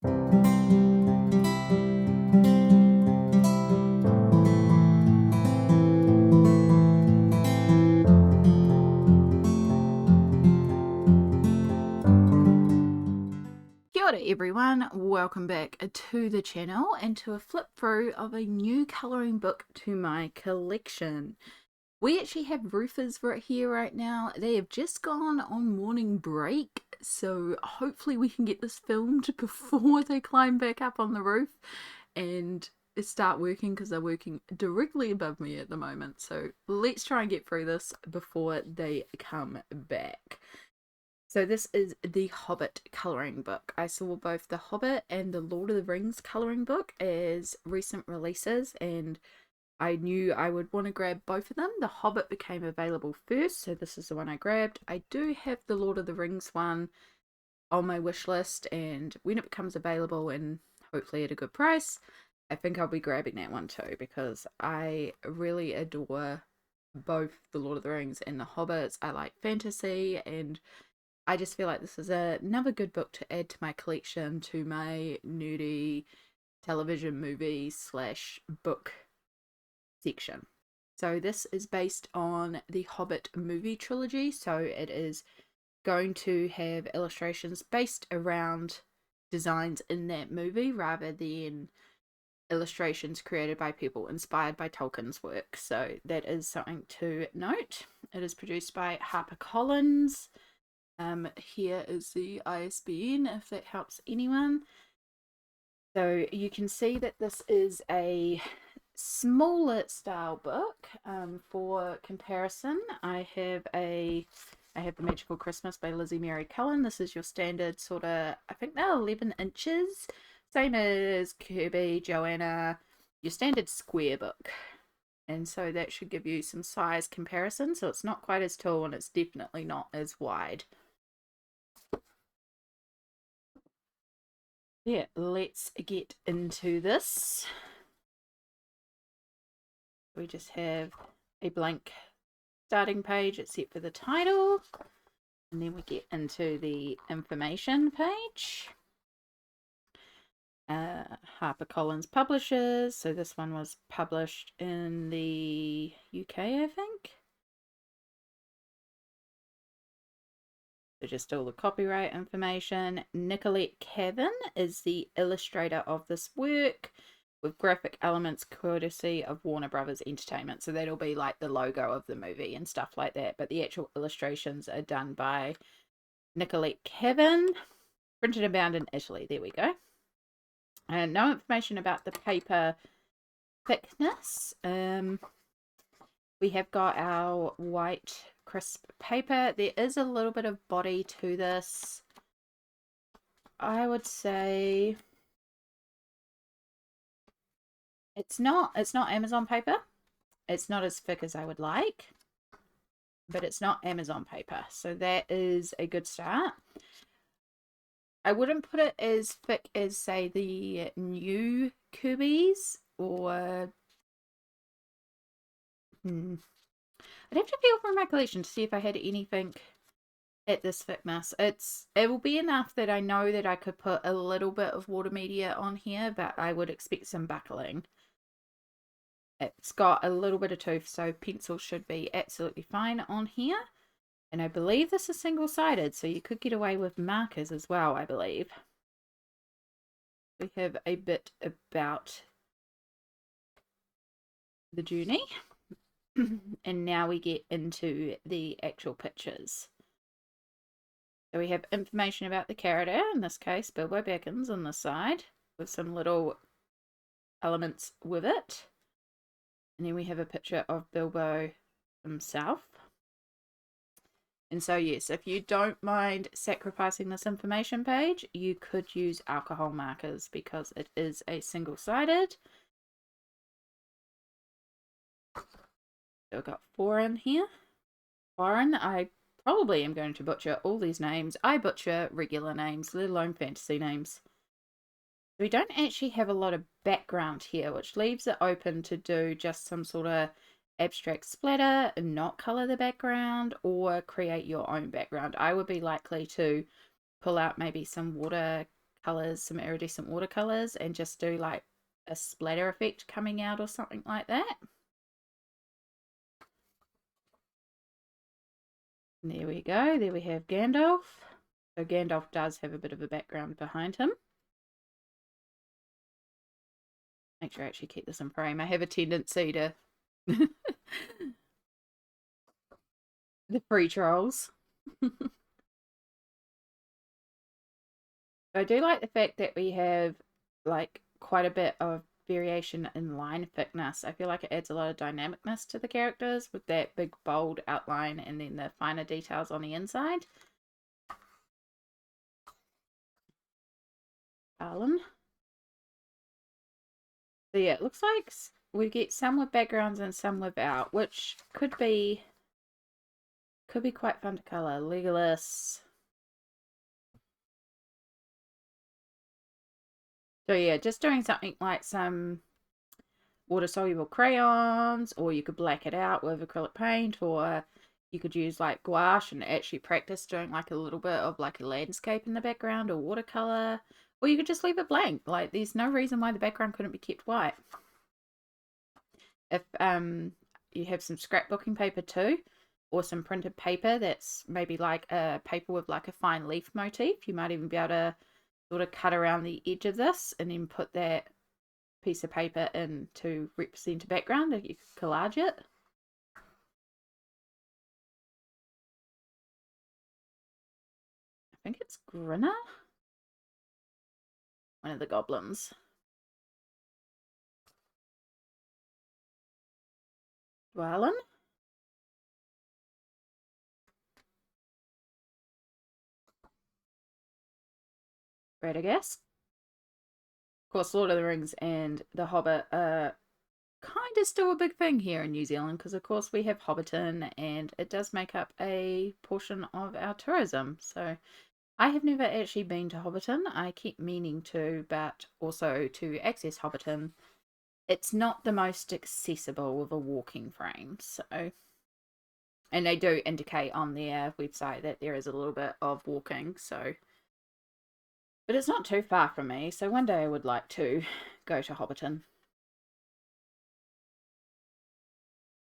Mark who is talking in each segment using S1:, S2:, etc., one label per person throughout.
S1: Kia ora everyone, welcome back to the channel and to a flip through of a new colouring book to my collection. We actually have roofers right here right now. They have just gone on morning break, so hopefully we can get this filmed before they climb back up on the roof and start working, because they're working directly above me at the moment. So let's try and get through this before they come back. So this is the Hobbit colouring book. I saw both the Hobbit and the Lord of the Rings colouring book as recent releases, and I knew I would want to grab both of them. The Hobbit became available first, so this is the one I grabbed. I do have the Lord of the Rings one on my wish list, and when it becomes available and hopefully at a good price, I think I'll be grabbing that one too, because I really adore both the Lord of the Rings and the Hobbits. I like fantasy, and I just feel like this is another good book to add to my collection, to my nerdy television movie slash book section. So this is based on the Hobbit movie trilogy, so it is going to have illustrations based around designs in that movie rather than illustrations created by people inspired by Tolkien's work. So that is something to note. It is produced by HarperCollins. Here is the ISBN if that helps anyone. So you can see that this is a smaller style book. For comparison, I have The Magical Christmas by Lizzie Mary Cullen. This is your standard sort of, I think they're 11 inches, same as Kirby, Joanna, your standard square book. And so that should give you some size comparison. So it's not quite as tall and it's definitely not as wide. Yeah, let's get into this. We just have a blank starting page except for the title, and then we get into the information page. HarperCollins publishers, so this one was published in the UK, I think. So just all the copyright information. Nicolette Cavan is the illustrator of this work, with graphic elements courtesy of Warner Brothers Entertainment. So that'll be like the logo of the movie and stuff like that. But the actual illustrations are done by Nicolette Cavan. Printed and bound in Italy. There we go. And no information about the paper thickness. We have got our white crisp paper. There is a little bit of body to this. I would say it's not Amazon paper. It's not as thick as I would like, but it's not Amazon paper, so that is a good start. I wouldn't put it as thick as, say, the new Kirby's, or I'd have to feel through my collection to see if I had anything at this thickness. It will be enough that I know that I could put a little bit of water media on here, but I would expect some buckling. It's got a little bit of tooth, so pencil should be absolutely fine on here. And I believe this is single-sided, so you could get away with markers as well, I believe. We have a bit about the journey. And now we get into the actual pictures. So we have information about the character, in this case Bilbo Baggins on the side, with some little elements with it. And then we have a picture of Bilbo himself. And so yes, if you don't mind sacrificing this information page, you could use alcohol markers because it is a single-sided. So I've got 4 in here. Warren, I probably am going to butcher all these names. I butcher regular names, let alone fantasy names. We don't actually have a lot of background here, which leaves it open to do just some sort of abstract splatter and not color the background, or create your own background. I would be likely to pull out maybe some colors, some iridescent watercolors, and just do like a splatter effect coming out or something like that. And there we go. There we have Gandalf. So Gandalf does have a bit of a background behind him. Make sure I actually keep this in frame. I have a tendency to the free trolls. I do like the fact that we have like quite a bit of variation in line thickness. I feel like it adds a lot of dynamicness to the characters with that big bold outline and then the finer details on the inside. Alan. So yeah, it looks like we get some with backgrounds and some without, which could be quite fun to color. Legolas. So yeah, just doing something like some water-soluble crayons, or you could black it out with acrylic paint, or you could use like gouache and actually practice doing like a little bit of like a landscape in the background or watercolor, or you could just leave it blank. Like there's no reason why the background couldn't be kept white. If you have some scrapbooking paper too, or some printed paper that's maybe like a paper with like a fine leaf motif, you might even be able to sort of cut around the edge of this and then put that piece of paper in to represent a background, and you could collage it. I think it's Grinner, one of the goblins. Dwalin. Radagast. Of course, Lord of the Rings and The Hobbit are kind of still a big thing here in New Zealand because, of course, we have Hobbiton and it does make up a portion of our tourism. So I have never actually been to Hobbiton. I keep meaning to, but also to access Hobbiton, it's not the most accessible with a walking frame. So, and they do indicate on their website that there is a little bit of walking. So, but it's not too far from me. So one day I would like to go to Hobbiton.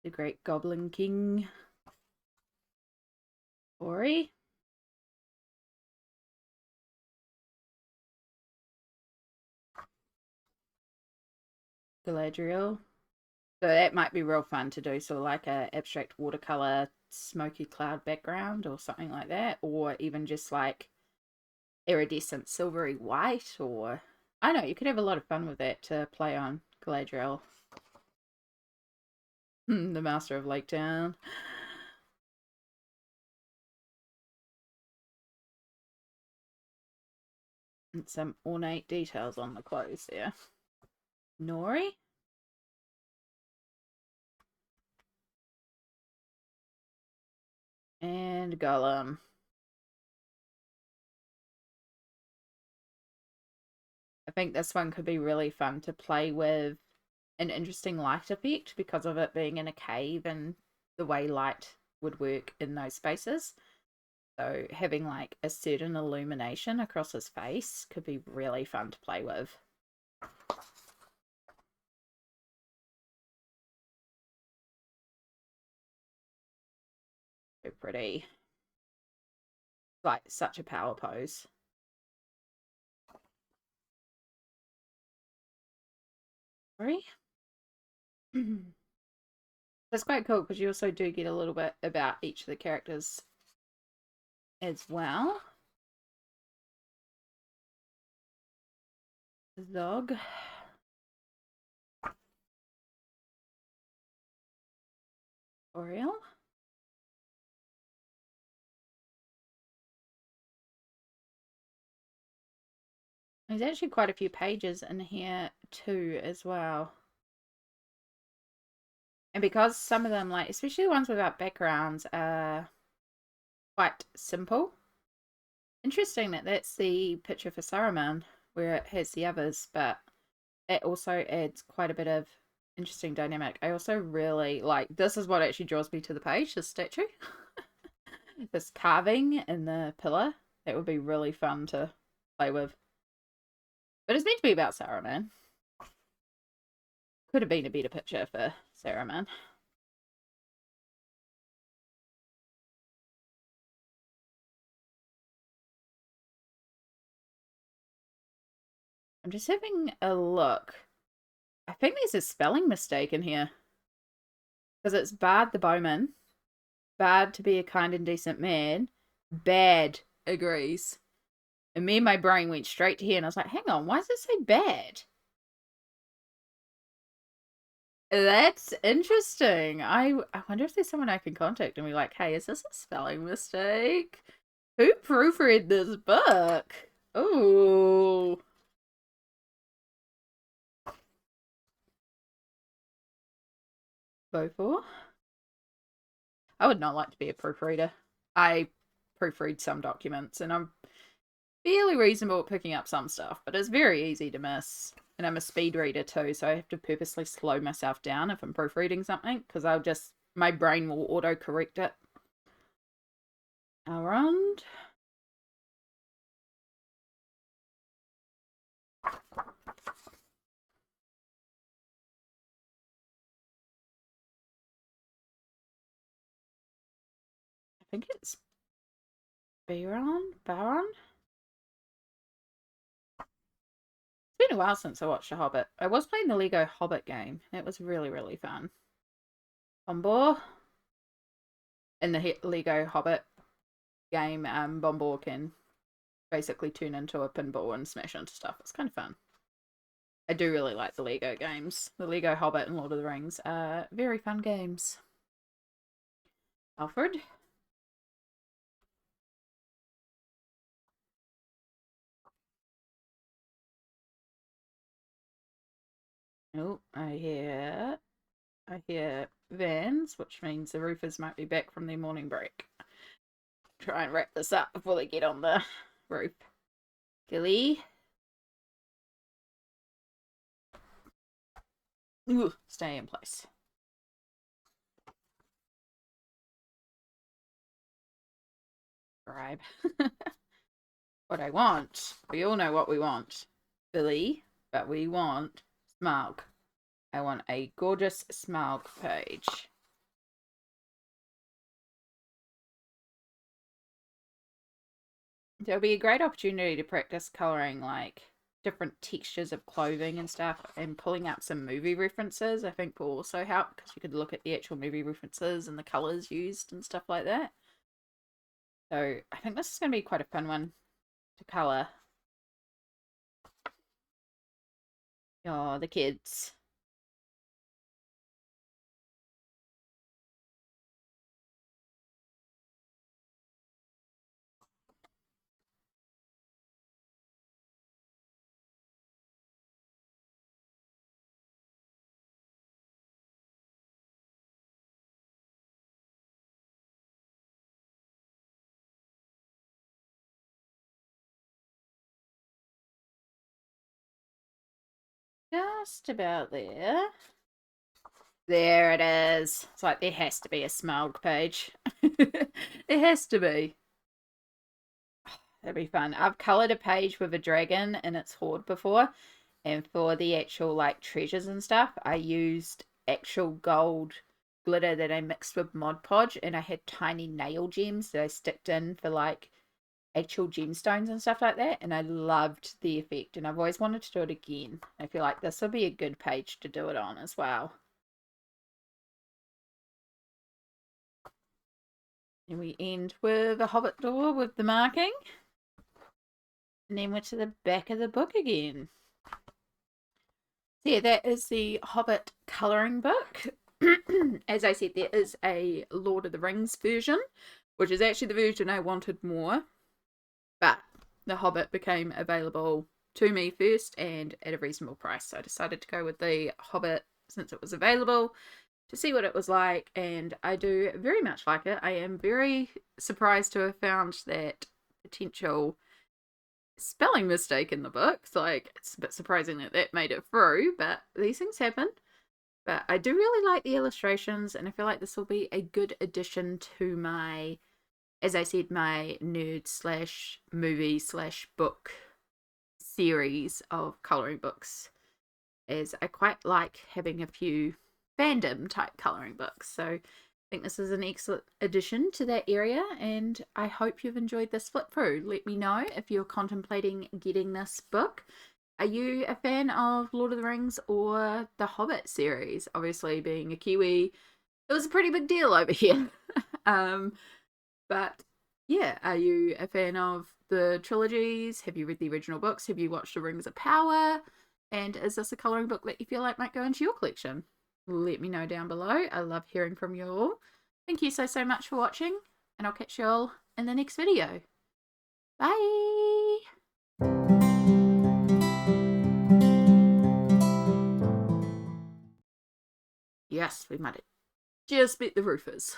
S1: The Great Goblin King. Ori. Galadriel. So that might be real fun to do. So like a abstract watercolor smoky cloud background or something like that. Or even just like iridescent silvery white, or I don't know, you could have a lot of fun with that to play on Galadriel. The Master of Lake Town. And some ornate details on the clothes there. Nori. And Gollum. I think this one could be really fun to play with an interesting light effect because of it being in a cave and the way light would work in those spaces. So having like a certain illumination across his face could be really fun to play with. So pretty. Like such a power pose. Sorry. That's quite cool because you also do get a little bit about each of the characters as well. Zog. Oriel. There's actually quite a few pages in here too as well. And because some of them, like especially the ones without backgrounds, are quite simple. Interesting that that's the picture for Saruman where it has the others, but that also adds quite a bit of interesting dynamic. I also really like, this is what actually draws me to the page, this statue. This carving in the pillar, that would be really fun to play with. But it's meant to be about Saruman. Could have been a better picture for Saruman. I'm just having a look. I think there's a spelling mistake in here. Because it's Bard the Bowman. Bard to be a kind and decent man. Bad agrees. And me and my brain went straight to here and I was like, hang on, why does it say bad? That's interesting. I wonder if there's someone I can contact and be like, hey, is this a spelling mistake? Who proofread this book? Ooh. Beaufort? I would not like to be a proofreader. I proofread some documents and I'm fairly reasonable at picking up some stuff, but it's very easy to miss. And I'm a speed reader too, so I have to purposely slow myself down if I'm proofreading something, because my brain will auto-correct it. Around. I think it's Baron? Baron? It's been a while since I watched The Hobbit. I was playing the Lego Hobbit game. It was really, really fun. Bombor. In the Lego Hobbit game, Bombor can basically turn into a pinball and smash into stuff. It's kind of fun. I do really like the Lego games. The Lego Hobbit and Lord of the Rings are very fun games. Alfred. Oh, I hear vans, which means the roofers might be back from their morning break. Try and wrap this up before they get on the roof. Gilly. Ooh, stay in place. Bribe. What I want. We all know what we want. Billy, but we want Smaug. I want a gorgeous Smaug page. There'll be a great opportunity to practice colouring like different textures of clothing and stuff, and pulling out some movie references I think will also help, because you could look at the actual movie references and the colours used and stuff like that. So I think this is going to be quite a fun one to colour. Oh, the kids. Just about there. There it is. It's like there has to be a Smaug page. There has to be. That'd be fun. I've coloured a page with a dragon in its hoard before, and for the actual like treasures and stuff, I used actual gold glitter that I mixed with Mod Podge, and I had tiny nail gems that I sticked in for like actual gemstones and stuff like that, and I loved the effect, and I've always wanted to do it again. I feel like this would be a good page to do it on as well. And we end with a Hobbit door with the marking, and then we're to the back of the book again. So yeah, that is the Hobbit colouring book. As I said, there is a Lord of the Rings version, which is actually the version I wanted more, but the Hobbit became available to me first and at a reasonable price, so I decided to go with the Hobbit since it was available to see what it was like, and I do very much like it. I am very surprised to have found that potential spelling mistake in the book. Like, it's a bit surprising that that made it through, but these things happen. But I do really like the illustrations, and I feel like this will be a good addition to my, as I said, my nerd slash movie slash book series of colouring books, as I quite like having a few fandom type colouring books. So I think this is an excellent addition to that area, and I hope you've enjoyed this flip through. Let me know if you're contemplating getting this book. Are you a fan of Lord of the Rings or the Hobbit series? Obviously, being a Kiwi, it was a pretty big deal over here. But yeah, are you a fan of the trilogies? Have you read the original books? Have you watched The Rings of Power? And is this a colouring book that you feel like might go into your collection? Let me know down below. I love hearing from you all. Thank you so much for watching, and I'll catch you all in the next video. Bye! Yes, we might have just beat the roofers.